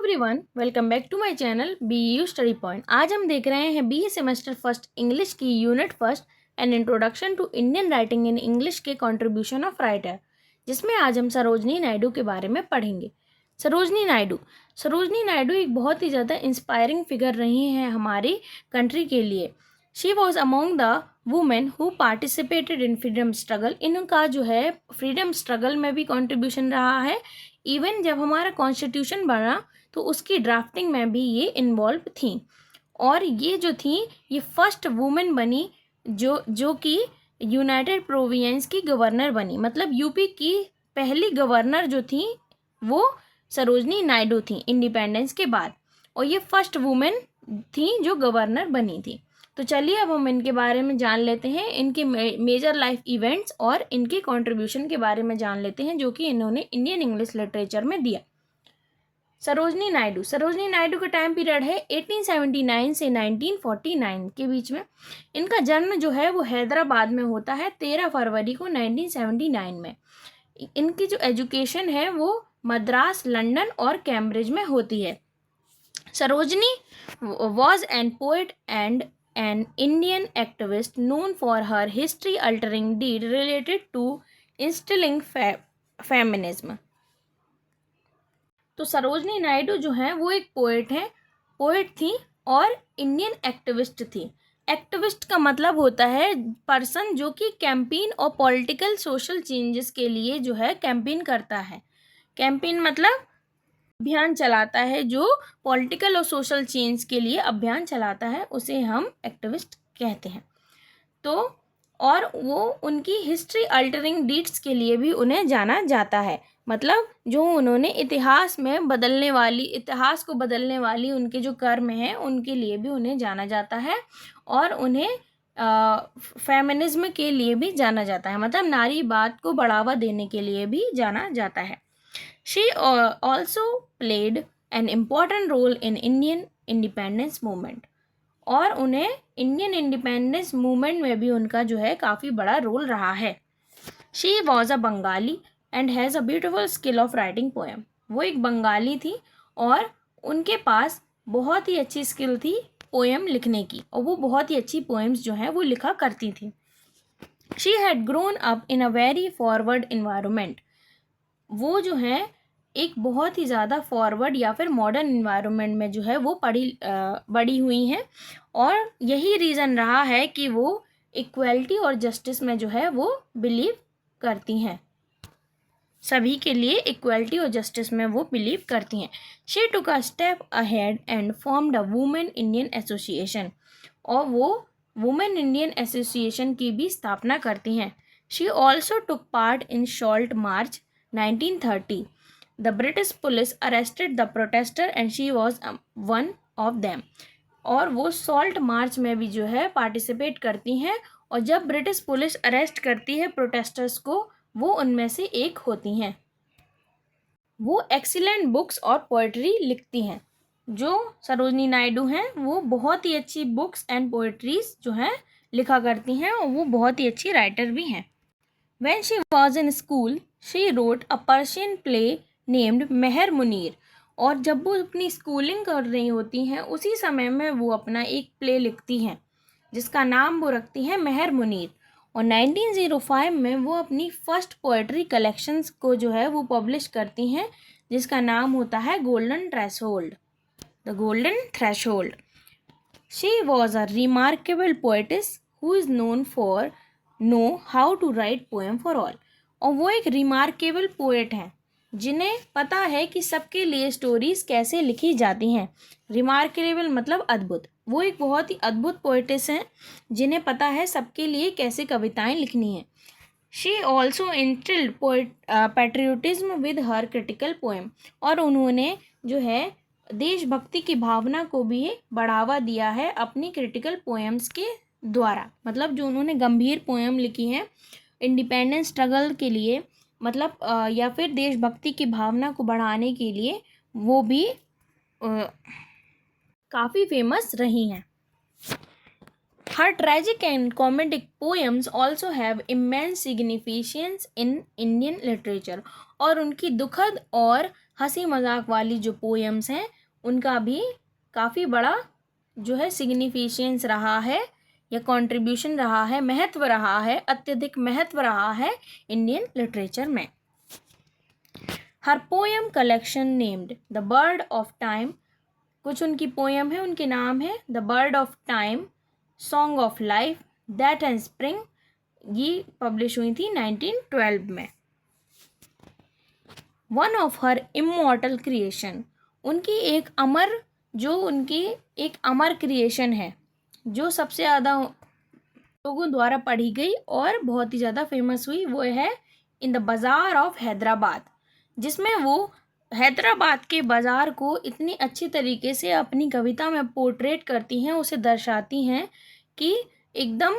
Everyone, welcome back to my channel BU study point. आज हम देख रहे हैं BE सेमेस्टर फर्स्ट इंग्लिश की unit first and introduction to Indian writing in English के contribution of writer, जिसमें आज हम सरोजनी नायडू के बारे में पढ़ेंगे। सरोजनी नायडू एक बहुत ही ज़्यादा इंस्पायरिंग फिगर रही हैं हमारी कंट्री के लिए। She was among the women who participated in freedom struggle. इनका जो है फ्रीडम स्ट्रगल में भी कंट्रीब्यूशन रहा है। इवन जब हमारा कॉन्स्टिट्यूशन बना तो उसकी ड्राफ्टिंग में भी ये इन्वॉल्व थी, और ये जो थी ये फर्स्ट वुमेन बनी जो कि यूनाइटेड प्रोविंस की गवर्नर बनी। मतलब यूपी की पहली गवर्नर जो थी वो सरोजनी नायडू थी इंडिपेंडेंस के बाद, और ये फर्स्ट वुमेन थी जो गवर्नर बनी थी। तो चलिए अब हम इनके बारे में जान लेते हैं, इनके मेजर लाइफ इवेंट्स और इनके कंट्रीब्यूशन के बारे में जान लेते हैं जो कि इन्होंने इंडियन इंग्लिश लिटरेचर में दिया। सरोजनी नायडू का टाइम पीरियड है 1879 से 1949 के बीच में। इनका जन्म जो है वो हैदराबाद में होता है 13 फरवरी को 1979 में। इनकी जो एजुकेशन है वो मद्रास, लंदन और कैम्ब्रिज में होती है। Sarojini was an poet and an Indian activist known for her history-altering deed related to instilling feminism। तो सरोजनी नायडू जो है वो एक पोएट थी और इंडियन एक्टिविस्ट थी। एक्टिविस्ट का मतलब होता है पर्सन जो कि कैंपेन और पॉलिटिकल सोशल चेंजेस के लिए जो है कैंपेन करता है। कैंपेन मतलब अभियान चलाता है, जो पॉलिटिकल और सोशल चेंज के लिए अभियान चलाता है, उसे हम एक्टिविस्ट कहते हैं। तो और वो उनकी हिस्ट्री अल्टरिंग डीड्स के लिए भी उन्हें जाना जाता है। मतलब जो उन्होंने इतिहास को बदलने वाली उनके जो कर्म हैं उनके लिए भी उन्हें जाना जाता है, और उन्हें फेमिनिज्म के लिए भी जाना जाता है। मतलब नारीवाद को बढ़ावा देने के लिए भी जाना जाता है। She also played an important role in Indian independence movement, और उन्हें इंडियन इंडिपेंडेंस मूवमेंट में भी उनका जो है काफ़ी बड़ा रोल रहा है। She was a Bengali and has a beautiful skill of writing poem। वो एक बंगाली थी और उनके पास बहुत ही अच्छी स्किल थी पोएम लिखने की, और वो बहुत ही अच्छी पोएम्स जो हैं वो लिखा करती थी। She had grown up in a very forward environment। वो जो है एक बहुत ही ज़्यादा फॉरवर्ड या फिर मॉडर्न इन्वायरमेंट में जो है वो बड़ी हुई हैं, और यही रीज़न रहा है कि वो इक्वलिटी और जस्टिस में जो है वो बिलीव करती हैं। सभी के लिए इक्वलिटी और जस्टिस में वो बिलीव करती हैं। She took a step ahead and formed a women Indian association, और वो वुमेन इंडियन एसोसिएशन की भी स्थापना करती हैं। She also took part in salt march 1930। The British police arrested the protester and she was one of them। और वो salt march में भी जो है पार्टिसिपेट करती हैं, और जब ब्रिटिश पुलिस अरेस्ट करती है प्रोटेस्टर्स को, वो उनमें से एक होती हैं। वो एक्सीलेंट बुक्स और पोइट्री लिखती हैं। जो सरोजनी नायडू हैं वो बहुत ही अच्छी बुक्स एंड पोइट्रीज जो हैं लिखा करती हैं, और वो बहुत ही अच्छी राइटर भी हैं। When she was in school, she wrote a Persian play named मेहर मुनीर। और जब वो अपनी स्कूलिंग कर रही होती हैं उसी समय में वो अपना एक प्ले लिखती हैं जिसका नाम वो रखती हैं मेहर मुनीर, और 1905 में वो अपनी फर्स्ट पोएट्री कलेक्शंस को जो है वो पब्लिश करती हैं जिसका नाम होता है golden threshold, the golden threshold. She was a remarkable poetess who is known for know how to write poem for all. और वो एक रिमार्केबल पोएट हैं जिन्हें पता है कि सबके लिए स्टोरीज कैसे लिखी जाती हैं। रिमार्केबल मतलब अद्भुत। वो एक बहुत ही अद्भुत पोएटिस हैं जिन्हें पता है सबके लिए कैसे कविताएं लिखनी हैं। She also instilled patriotism with her critical poem, और उन्होंने जो है देशभक्ति की भावना को भी बढ़ावा दिया है अपनी क्रिटिकल पोएम्स के द्वारा। मतलब जो उन्होंने गंभीर पोएम लिखी हैं इंडिपेंडेंस स्ट्रगल के लिए, मतलब या फिर देशभक्ति की भावना को बढ़ाने के लिए, वो भी काफ़ी फेमस रही हैं। Her tragic and comedic poems also have immense significance in Indian literature। और उनकी दुखद और हंसी मजाक वाली जो पोएम्स हैं उनका भी काफ़ी बड़ा जो है सिग्निफिकेंस रहा है या कंट्रीब्यूशन रहा है, महत्व रहा है, अत्यधिक महत्व रहा है इंडियन लिटरेचर में। Her poem collection named the bird of time, कुछ उनकी पोएम है, उनके नाम है the bird of time, song of life, death and spring, ये पब्लिश हुई थी 1912 में। One of her immortal creation, उनकी एक अमर क्रिएशन है जो सबसे ज़्यादा लोगों द्वारा पढ़ी गई और बहुत ही ज़्यादा फेमस हुई, वो है इन द बाज़ार ऑफ हैदराबाद, जिसमें वो हैदराबाद के बाज़ार को इतनी अच्छी तरीके से अपनी कविता में पोर्ट्रेट करती हैं, उसे दर्शाती हैं कि एकदम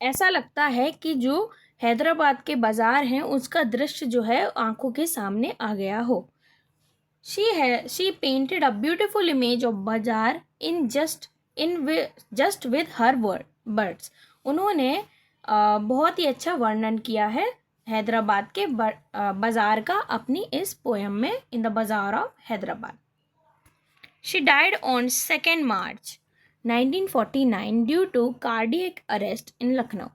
ऐसा लगता है कि जो हैदराबाद के बाज़ार हैं उसका दृश्य जो है आंखों के सामने आ गया हो। She painted a beautiful image of bazaar in just with her words, उन्होंने बहुत ही अच्छा वर्णन किया है हैदराबाद के बाज़ार का अपनी इस पोएम में, in the bazaar of Hyderabad. She died on 2 March 1949 due to cardiac arrest in Lucknow,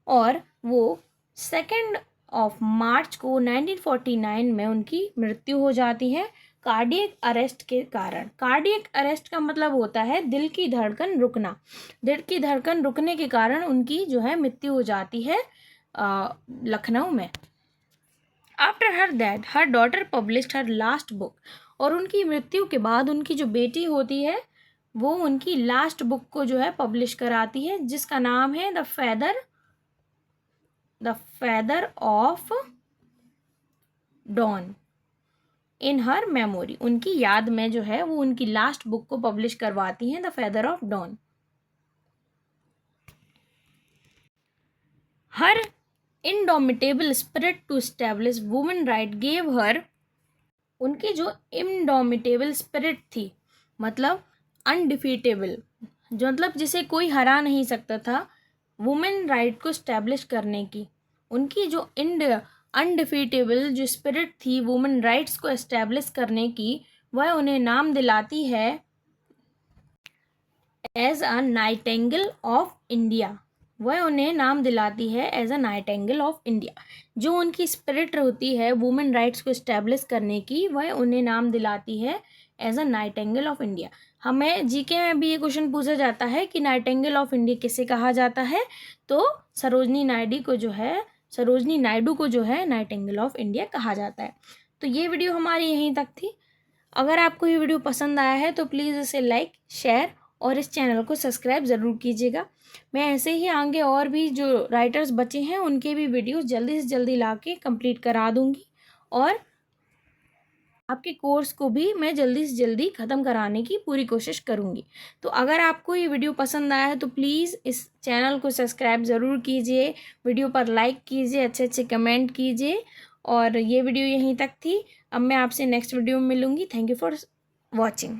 और वो 2 मार्च को 1949 में उनकी मृत्यु हो जाती है कार्डियक अरेस्ट के कारण। कार्डियक अरेस्ट का मतलब होता है दिल की धड़कन रुकना, दिल की धड़कन रुकने के कारण उनकी जो है मृत्यु हो जाती है लखनऊ में। After her that her daughter published her last book, और उनकी मृत्यु के बाद उनकी जो बेटी होती है वो उनकी लास्ट बुक को जो है पब्लिश कराती है, जिसका नाम है the feather of dawn in her memory, उनकी याद में जो है वो उनकी लास्ट बुक को पब्लिश करवाती हैं, the feather of dawn. Her indomitable spirit to establish women right gave her, उनकी जो इंडोमिटेबल स्पिरिट थी मतलब अनडिफीटेबल, जो मतलब जिसे कोई हरा नहीं सकता था, वुमेन राइट को एस्टैब्लिश करने की उनकी जो अनडिफीटेबल जो स्पिरिट थी वुमेन राइट्स को एस्टैब्लिश करने की, वह उन्हें नाम दिलाती है as a nightingale of India, वह उन्हें नाम दिलाती है as a nightingale of India. जो उनकी स्पिरिट होती है वुमेन राइट्स को एस्टैब्लिश करने की, वह उन्हें नाम दिलाती है as a nightingale of India. हमें जीके में भी ये क्वेश्चन पूछा जाता है कि नाइटिंगेल ऑफ इंडिया किसे कहा जाता है, तो सरोजनी नायडू को जो है नाइटिंगेल ऑफ इंडिया कहा जाता है। तो ये वीडियो हमारी यहीं तक थी। अगर आपको ये वीडियो पसंद आया है तो प्लीज़ इसे लाइक, शेयर और इस चैनल को सब्सक्राइब ज़रूर कीजिएगा। मैं ऐसे ही आगे और भी जो राइटर्स बचे हैं उनके भी वीडियोस जल्दी से जल्दी ला के कंप्लीट करा दूँगी, और आपके कोर्स को भी मैं जल्दी से जल्दी ख़त्म कराने की पूरी कोशिश करूँगी। तो अगर आपको ये वीडियो पसंद आया है तो प्लीज़ इस चैनल को सब्सक्राइब ज़रूर कीजिए, वीडियो पर लाइक कीजिए, अच्छे अच्छे कमेंट कीजिए। और ये वीडियो यहीं तक थी। अब मैं आपसे नेक्स्ट वीडियो में मिलूँगी। Thank you for watching.